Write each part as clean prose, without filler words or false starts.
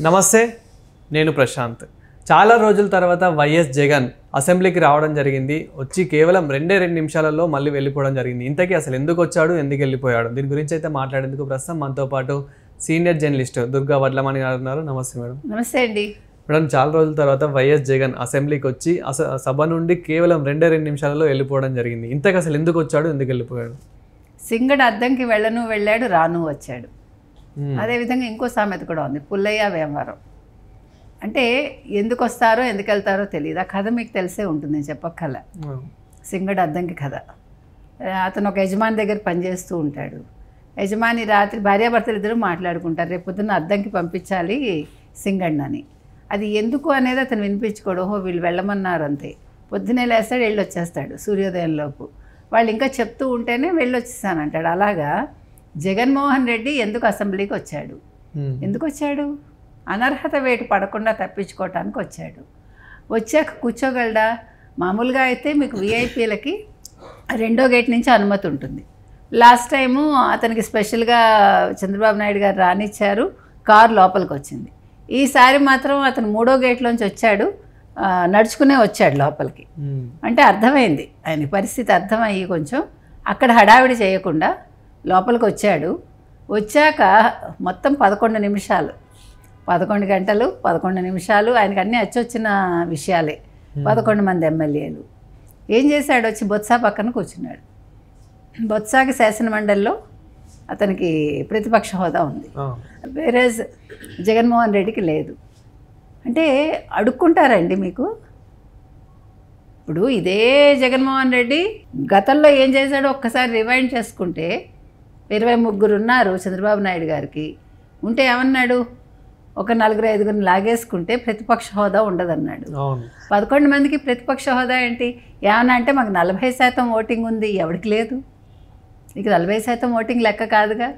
నమస్తే, నేను ప్రశాంత్. చాలా రోజుల తర్వాత వైఎస్ జగన్ అసెంబ్లీకి రావడం జరిగింది. వచ్చి కేవలం 2 నిమిషాలలో మళ్ళీ వెళ్ళిపోవడం జరిగింది. ఇంతకీ అసలు ఎందుకు వచ్చాడు, ఎందుకు వెళ్ళిపోయాడు, దీని గురించి అయితే మాట్లాడేందుకు ప్రస్తుతం మనతో పాటు సీనియర్ జర్నలిస్ట్ దుర్గా వడ్లమణి గారు ఉన్నారు. నమస్తే మేడం. నమస్తే అండి మేడం, చాలా రోజుల తర్వాత వైఎస్ జగన్ అసెంబ్లీకి వచ్చి సభ నుండి కేవలం 2 నిమిషాలలో వెళ్ళిపోవడం జరిగింది. ఇంతకీ అసలు ఎందుకు వచ్చాడు, ఎందుకు వెళ్ళిపోయాడు? సింగడు అద్దంకి వెళ్ళను వెళ్ళాడు, రాను వచ్చాడు. అదేవిధంగా ఇంకో సామెత కూడా ఉంది, పుల్లయ్య వేమవరం. అంటే ఎందుకు వస్తారో ఎందుకు వెళ్తారో తెలియదు. ఆ కథ మీకు తెలిసే ఉంటుంది, నేను చెప్పక్కల. సింగడు అద్దంకి కథ. అతను ఒక యజమాని దగ్గర పనిచేస్తూ ఉంటాడు. యజమాని రాత్రి భార్యాభర్తలు ఇద్దరు మాట్లాడుకుంటారు, రేపు పొద్దున్న అద్దంకి పంపించాలి సింగడినని. అది ఎందుకు అనేది అతను వినిపించుకోడు. ఓహో వీళ్ళు వెళ్ళమన్నారు అంతే. పొద్దునే లేస్తాడు, వెళ్ళి వచ్చేస్తాడు సూర్యోదయంలోపు. వాళ్ళు ఇంకా చెప్తూ ఉంటేనే వెళ్ళొచ్చేసానంటాడు. అలాగా జగన్మోహన్ రెడ్డి ఎందుకు అసెంబ్లీకి వచ్చాడు? ఎందుకు వచ్చాడు? అనర్హత వేటు పడకుండా తప్పించుకోవటానికి వచ్చాడు. వచ్చాక కూర్చోగలడా? మామూలుగా అయితే మీకు విఐపీలకి 2వ గేట్ నుంచి అనుమతి ఉంటుంది. లాస్ట్ టైము అతనికి స్పెషల్గా చంద్రబాబు నాయుడు గారు రానిచ్చారు, కారు లోపలికి వచ్చింది. ఈసారి మాత్రం అతను 3వ గేట్లోంచి వచ్చాడు, నడుచుకునే వచ్చాడు లోపలికి. అంటే అర్థమైంది ఆయన పరిస్థితి, అర్థమయ్యి కొంచెం అక్కడ హడావిడి చేయకుండా లోపలికి వచ్చాడు. వచ్చాక మొత్తం 11 నిమిషాలు, 11 గంటలు 11 నిమిషాలు ఆయనకు అన్నీ అచ్చొచ్చిన విషయాలే. 11 మంది ఎమ్మెల్యేలు. ఏం చేశాడు? వచ్చి బొత్స పక్కన కూర్చున్నాడు. బొత్సకి శాసనమండలిలో అతనికి ప్రతిపక్ష హోదా ఉంది, వేరే జగన్మోహన్ రెడ్డికి లేదు. అంటే అడుక్కుంటారండి మీకు. ఇప్పుడు ఇదే జగన్మోహన్ రెడ్డి గతంలో ఏం చేశాడో ఒక్కసారి రివైండ్ చేసుకుంటే 23 ఉన్నారు చంద్రబాబు నాయుడు గారికి. ఉంటే ఏమన్నాడు? ఒక 4-5 లాగేసుకుంటే ప్రతిపక్ష హోదా ఉండదన్నాడు. 11 మందికి ప్రతిపక్ష హోదా ఏంటి? ఏమన్నా అంటే మాకు 40% ఓటింగ్ ఉంది, ఎవరికి లేదు. నీకు 40% ఓటింగ్ లెక్క కాదుగా,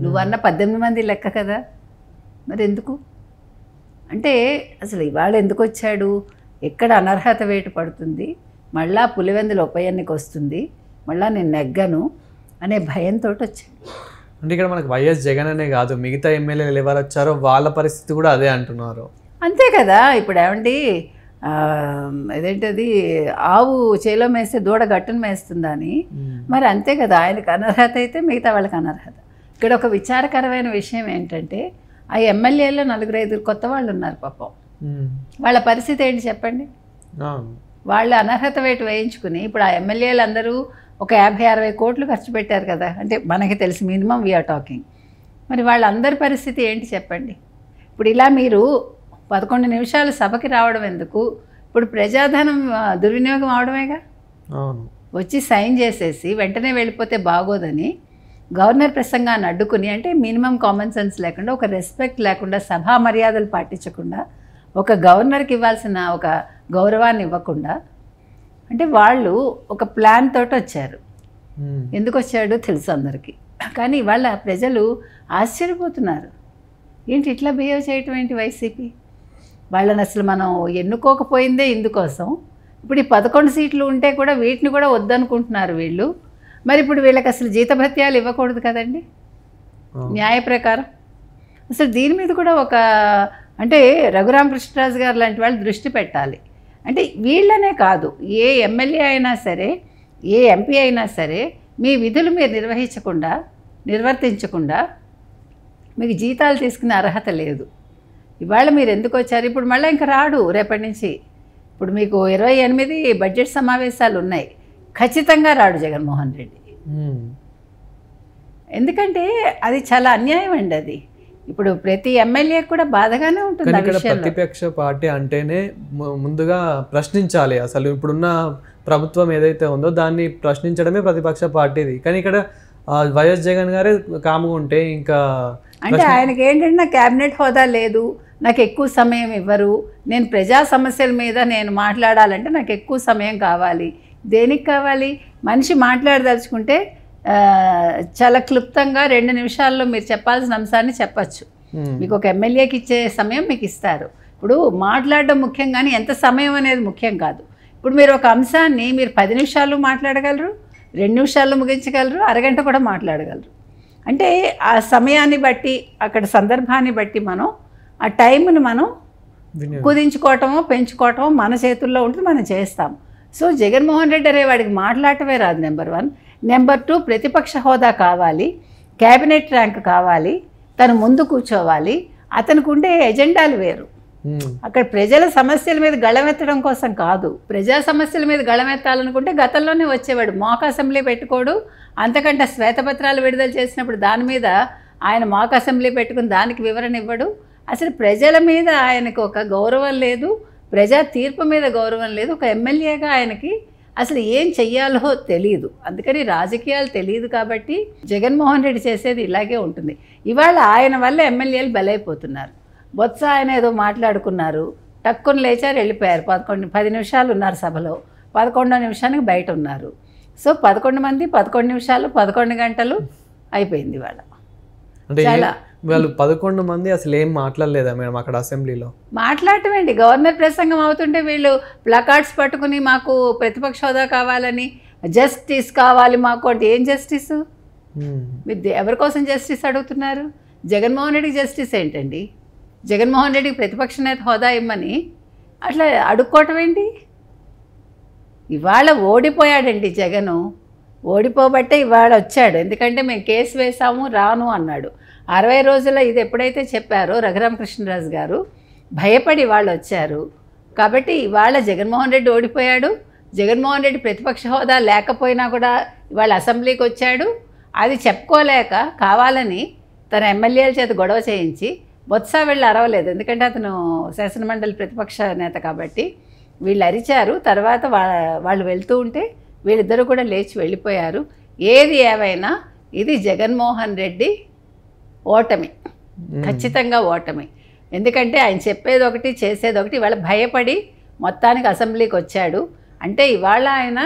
నువ్వన్న 18 మంది లెక్క కదా. మరి ఎందుకు అంటే అసలు ఇవాళ ఎందుకు వచ్చాడు? ఎక్కడ అనర్హత వేటు పడుతుంది, మళ్ళా పులివెందుల ఉప ఎన్నిక వస్తుంది, మళ్ళా నేను నెగ్గను అనే భయంతో వచ్చాడు. అంటే ఇక్కడ మనకు వైఎస్ జగన్ అనే కాదు, మిగతా ఎమ్మెల్యేలు ఎవరు వచ్చారో వాళ్ళ పరిస్థితి కూడా అదే అంటున్నారు. అంతే కదా. ఇప్పుడు ఏమండి, ఇదేంటది, ఆవు చేలో మేస్తే దూడ గట్టును మేస్తుందా అని. మరి అంతే కదా, ఆయనకు అనర్హత అయితే మిగతా వాళ్ళకి అనర్హత. ఇక్కడ ఒక విచారకరమైన విషయం ఏంటంటే, ఆ ఎమ్మెల్యేలో 4-5 కొత్త వాళ్ళు ఉన్నారు పాపం. వాళ్ళ పరిస్థితి ఏంటి చెప్పండి? వాళ్ళు అనర్హత వేటు వేయించుకుని ఇప్పుడు ఆ ఎమ్మెల్యేలు అందరూ ఒక 50-60 కోట్లు ఖర్చు పెట్టారు కదా. అంటే మనకి తెలిసి మినిమం వీఆర్ టాకింగ్. మరి వాళ్ళందరి పరిస్థితి ఏంటి చెప్పండి? ఇప్పుడు ఇలా మీరు 11 నిమిషాలు సభకి రావడం ఎందుకు? ఇప్పుడు ప్రజాధనం దుర్వినియోగం అవడమేగా. వచ్చి సైన్ చేసేసి వెంటనే వెళ్ళిపోతే బాగోదని గవర్నర్ ప్రసంగాన్ని అడ్డుకుని, అంటే మినిమం కామన్ సెన్స్ లేకుండా, ఒక రెస్పెక్ట్ లేకుండా, సభా మర్యాదలు పాటించకుండా, ఒక గవర్నర్కి ఇవ్వాల్సిన ఒక గౌరవాన్ని ఇవ్వకుండా, అంటే వాళ్ళు ఒక ప్లాన్ తోటి వచ్చారు. ఎందుకు వచ్చాడో తెలుసు అందరికీ. కానీ వాళ్ళ ప్రజలు ఆశ్చర్యపోతున్నారు, ఏంటి ఇట్లా బిహేవ్ చేయటం ఏంటి వైసీపీ? వాళ్ళని అసలు మనం ఎన్నుకోకపోయిందే ఇందుకోసం. ఇప్పుడు ఈ 11 సీట్లు ఉంటే కూడా వీటిని కూడా వద్దనుకుంటున్నారు వీళ్ళు. మరి ఇప్పుడు వీళ్ళకి అసలు జీతభత్యాలు ఇవ్వకూడదు కదండి న్యాయ ప్రకారం. అసలు దీని మీద కూడా ఒక, అంటే రఘురామకృష్ణరాజు గారు లాంటి వాళ్ళు దృష్టి పెట్టాలి. అంటే వీళ్ళనే కాదు, ఏ ఎమ్మెల్యే అయినా సరే, ఏ ఎంపీ అయినా సరే, మీ విధులు మీరు నిర్వర్తించకుండా మీకు జీతాలు తీసుకునే అర్హత లేదు. ఇవాళ మీరు ఎందుకు వచ్చారు? ఇప్పుడు మళ్ళీ ఇంకా రాడు రేపటి నుంచి. ఇప్పుడు మీకు 28 బడ్జెట్ సమావేశాలు ఉన్నాయి, ఖచ్చితంగా రాడు జగన్మోహన్ రెడ్డి. ఎందుకంటే అది చాలా అన్యాయం అండి. అది ఇప్పుడు ప్రతి ఎమ్మెల్యే కూడా బాధగానే ఉంటుంది. ప్రతిపక్ష పార్టీ అంటేనే ముందుగా ప్రశ్నించాలి. అసలు ఇప్పుడున్న ప్రభుత్వం ఏదైతే ఉందో దాన్ని ప్రశ్నించడమే ప్రతిపక్ష పార్టీది. కానీ ఇక్కడ వైఎస్ జగన్ గారే కాముగా ఉంటే ఇంకా, అంటే ఆయనకి ఏంటంటే నాకు క్యాబినెట్ హోదా లేదు, నాకు ఎక్కువ సమయం ఇవ్వరు, నేను ప్రజా సమస్యల మీద నేను మాట్లాడాలంటే నాకు ఎక్కువ సమయం కావాలి. దేనికి కావాలి? మనిషి మాట్లాడదలుచుకుంటే చాలా క్లుప్తంగా 2 నిమిషాల్లో మీరు చెప్పాల్సిన అంశాన్ని చెప్పచ్చు. మీకు ఒక ఎమ్మెల్యేకి ఇచ్చే సమయం మీకు ఇస్తారు. ఇప్పుడు మాట్లాడడం ముఖ్యం, కానీ ఎంత సమయం అనేది ముఖ్యం కాదు. ఇప్పుడు మీరు ఒక అంశాన్ని మీరు 10 నిమిషాలు మాట్లాడగలరు, 2 నిమిషాల్లో ముగించగలరు, అరగంట కూడా మాట్లాడగలరు. అంటే ఆ సమయాన్ని బట్టి, అక్కడ సందర్భాన్ని బట్టి మనం ఆ టైంని మనం వినియోగం. కుదించుకోవటమో పెంచుకోవటమో మన చేతుల్లో ఉంటుంది, మనం చేస్తాం. సో జగన్మోహన్ రెడ్డి అనే వాడికి మాట్లాడటమే రాదు, నెంబర్ 1. నెంబర్ 2, ప్రతిపక్ష హోదా కావాలి, క్యాబినెట్ ర్యాంక్ కావాలి, తను ముందు కూర్చోవాలి. అతనికి ఉండే ఎజెండాలు వేరు. అక్కడ ప్రజల సమస్యల మీద గళమెత్తడం కోసం కాదు, ప్రజా సమస్యల మీద గళమెత్తాలనుకుంటే గతంలోనే వచ్చేవాడు. మాక్ అసెంబ్లీ పెట్టుకోడు, అంతకంటే శ్వేతపత్రాలు విడుదల చేసినప్పుడు దాని మీద ఆయన మాక్ అసెంబ్లీ పెట్టుకుని దానికి వివరణ ఇవ్వడు. అసలు ప్రజల మీద ఆయనకు ఒక గౌరవం లేదు, ప్రజా తీర్పు మీద గౌరవం లేదు. ఒక ఎమ్మెల్యేగా ఆయనకి అసలు ఏం చెయ్యాలో తెలియదు. అందుకని రాజకీయాలు తెలియదు కాబట్టి జగన్మోహన్ రెడ్డి చేసేది ఇలాగే ఉంటుంది. ఇవాళ ఆయన వల్ల ఎమ్మెల్యేలు బలైపోతున్నారు. బొత్స ఆయన ఏదో మాట్లాడుకున్నారు, టక్కుని లేచారు, వెళ్ళిపోయారు. 10 నిమిషాలు ఉన్నారు సభలో, 11వ నిమిషానికి బయట ఉన్నారు. సో 11 మంది 11 నిమిషాలు 11 గంటలు అయిపోయింది ఇవాళ. అంటే వాళ్ళు 11 మంది అసలు ఏం మాట్లాడలేదా మేడం అక్కడ అసెంబ్లీలో? మాట్లాడటం ఏంటి, గవర్నర్ ప్రసంగం అవుతుంటే వీళ్ళు ప్లకార్డ్స్ పట్టుకుని మాకు ప్రతిపక్ష హోదా కావాలని, జస్టిస్ కావాలి మాకు అంటే ఏం జస్టిస్? మీరు ఎవరి కోసం జస్టిస్ అడుగుతున్నారు? జగన్మోహన్ రెడ్డికి జస్టిస్ ఏంటండి? జగన్మోహన్ రెడ్డికి ప్రతిపక్ష నేత హోదా ఇమ్మని అట్లా అడుక్కోవటం ఏంటి? ఇవాళ ఓడిపోయాడండి జగను. ఓడిపోబట్టే ఇవాళ వచ్చాడు. ఎందుకంటే మేము కేసు వేసాము రాను అన్నాడు. 60 రోజుల్లో ఇది ఎప్పుడైతే చెప్పారో రఘురామకృష్ణరాజు గారు, భయపడి వాళ్ళు వచ్చారు. కాబట్టి ఇవాళ జగన్మోహన్ రెడ్డి ఓడిపోయాడు. జగన్మోహన్ రెడ్డి ప్రతిపక్ష హోదా లేకపోయినా కూడా ఇవాళ అసెంబ్లీకి వచ్చాడు. అది చెప్పుకోలేక కావాలని తన ఎమ్మెల్యేల చేత గొడవ చేయించి బొత్స వీళ్ళు అరవలేదు, ఎందుకంటే అతను శాసనమండలి ప్రతిపక్ష నేత కాబట్టి. వీళ్ళు అరిచారు. తర్వాత వాళ్ళు వెళ్తూ ఉంటే వీళ్ళిద్దరూ కూడా లేచి వెళ్ళిపోయారు. ఏది ఏమైనా ఇది జగన్మోహన్ రెడ్డి ఓటమి, ఖచ్చితంగా ఓటమి. ఎందుకంటే ఆయన చెప్పేది ఒకటి చేసేది ఒకటి. ఇవాళ భయపడి మొత్తానికి అసెంబ్లీకి వచ్చాడు. అంటే ఇవాళ ఆయన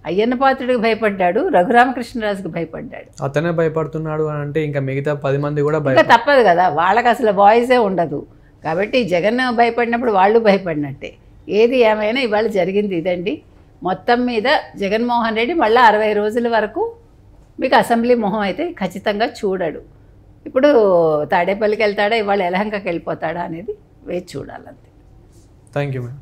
అయ్యన్న పాత్రుడికి భయపడ్డాడు, రఘురామకృష్ణరాజుకి భయపడ్డాడు. అతనే భయపడుతున్నాడు అని అంటే ఇంకా మిగతా 10 మంది కూడా ఇంకా తప్పదు కదా, వాళ్ళకి అసలు వాయిసే ఉండదు. కాబట్టి జగన్ భయపడినప్పుడు వాళ్ళు భయపడినట్టే. ఏది ఏమైనా ఇవాళ జరిగింది ఇదండి. మొత్తం మీద జగన్మోహన్ రెడ్డి మళ్ళీ 60 రోజుల వరకు మీకు అసెంబ్లీ మొహం అయితే ఖచ్చితంగా చూడడు. ఇప్పుడు తాడేపల్లికి వెళ్తాడా, ఇవాళ యలహంకకి వెళ్ళిపోతాడా అనేది వేచి చూడాలంతే. Thank you madam.